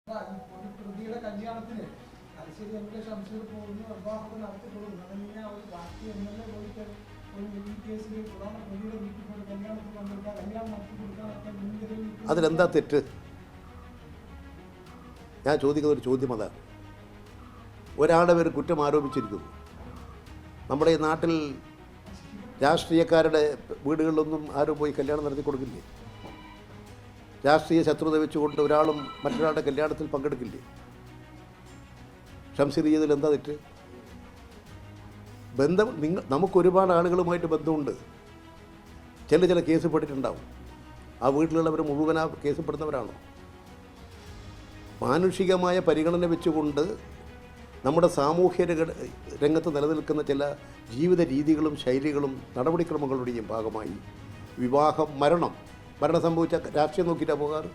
ഒരു പ്രതിയുടെ കല്യാണത്തിന് തലശ്ശേരി എം കെ ഷംസീർ പോകുന്നു, വിവാഹം നടത്തിക്കൊടുക്കുന്നു. അതങ്ങനെ ഒരു രാഷ്ട്രീയ എം എൽ എ പോയിട്ട് ഒരു ഈ കേസിൽ പ്രധാന പ്രതിയുടെ വീട്ടിൽ പോയി കല്യാണത്തിൽ പങ്കെടുക്കുക, കല്യാണം നടത്തി കൊടുക്കാനൊക്കെ മുൻകരുതൽ. അതിലെന്താ തെറ്റ്? ഞാൻ ചോദിക്കുന്ന ഒരു ചോദ്യം അതാണ്. ഒരാളുടെ പേര് കുറ്റം ആരോപിച്ചിരിക്കുന്നു. നമ്മുടെ ഈ നാട്ടിൽ രാഷ്ട്രീയക്കാരുടെ വീടുകളിലൊന്നും ആരും പോയി കല്യാണം നടത്തി കൊടുക്കില്ലേ? രാഷ്ട്രീയ ശത്രുത വെച്ചുകൊണ്ട് ഒരാളും മറ്റൊരാളുടെ കല്യാണത്തിൽ പങ്കെടുക്കില്ലേ? ഷംസീർ ചെയ്തതിൽ എന്താ തെറ്റ്? നമുക്കൊരുപാട് ആളുകളുമായിട്ട് ബന്ധമുണ്ട്. ചില കേസ് പെട്ടിട്ടുണ്ടാവും. ആ വീട്ടിലുള്ളവർ മുഴുവൻ ആ കേസ് പെടുന്നവരാണോ? മാനുഷികമായ പരിഗണന വെച്ചുകൊണ്ട് നമ്മുടെ സാമൂഹ്യ രംഗത്ത് നിലനിൽക്കുന്ന ചില ജീവിത രീതികളും ശൈലികളും നടപടിക്രമങ്ങളുടെയും ഭാഗമായി വിവാഹം, മരണം സംഭവിച്ച രാഷ്ട്രീയം നോക്കിയിട്ടാണ് പോകാറ്.